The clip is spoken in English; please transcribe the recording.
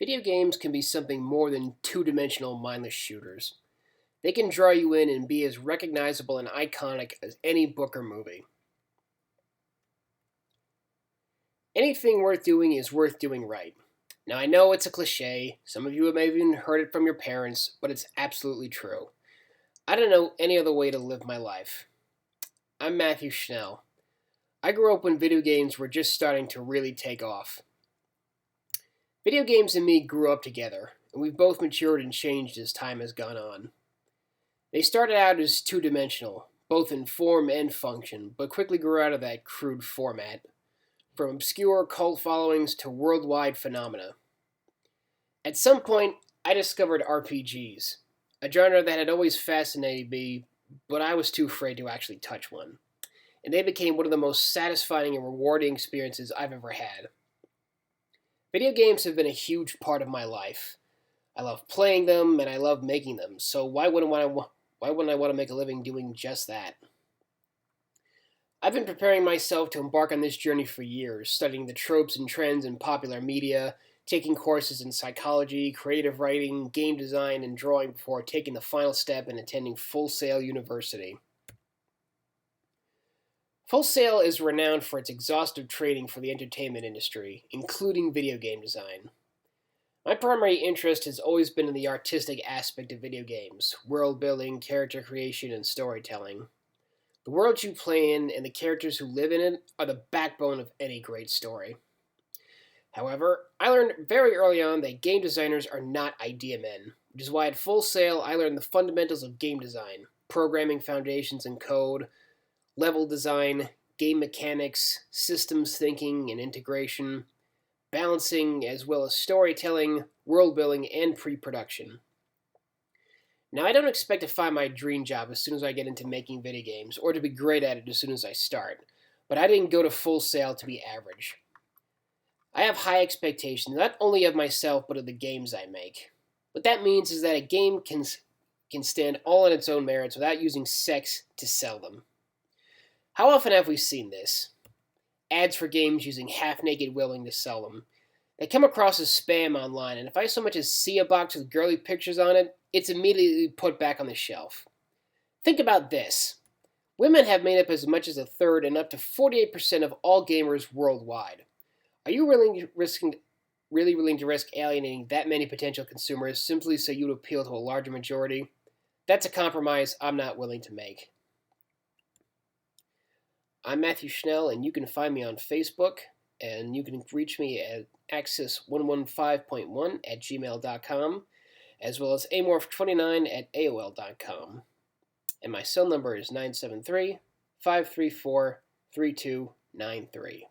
Video games can be something more than two-dimensional mindless shooters. They can draw you in and be as recognizable and iconic as any book or movie. Anything worth doing is worth doing right. Now, I know it's a cliche, some of you may have even heard it from your parents, but it's absolutely true. I don't know any other way to live my life. I'm Matthew Schnell. I grew up when video games were just starting to really take off. Video games and me grew up together, and we've both matured and changed as time has gone on. They started out as two-dimensional, both in form and function, but quickly grew out of that crude format, from obscure cult followings to worldwide phenomena. At some point, I discovered RPGs, a genre that had always fascinated me, but I was too afraid to actually touch one. And they became one of the most satisfying and rewarding experiences I've ever had. Video games have been a huge part of my life. I love playing them and I love making them, so why wouldn't I want to make a living doing just that? I've been preparing myself to embark on this journey for years, studying the tropes and trends in popular media, taking courses in psychology, creative writing, game design, and drawing before taking the final step and attending Full Sail University. Full Sail is renowned for its exhaustive training for the entertainment industry, including video game design. My primary interest has always been in the artistic aspect of video games, world building, character creation, and storytelling. The world you play in and the characters who live in it are the backbone of any great story. However, I learned very early on that game designers are not idea men, which is why at Full Sail I learned the fundamentals of game design, programming foundations and code, level design, game mechanics, systems thinking and integration, balancing, as well as storytelling, world building, and pre-production. Now, I don't expect to find my dream job as soon as I get into making video games, or to be great at it as soon as I start, but I didn't go to Full Sail to be average. I have high expectations, not only of myself, but of the games I make. What that means is that a game can stand all on its own merits without using sex to sell them. How often have we seen this? Ads for games using half-naked willing to sell them. They come across as spam online, and if I so much as see a box with girly pictures on it, it's immediately put back on the shelf. Think about this. Women have made up as much as a third and up to 48% of all gamers worldwide. Are you really willing to risk alienating that many potential consumers simply so you'd appeal to a larger majority? That's a compromise I'm not willing to make. I'm Matthew Schnell, and you can find me on Facebook, and you can reach me at axis115.1@gmail.com, as well as amorph29@aol.com. And my cell number is 973-534-3293.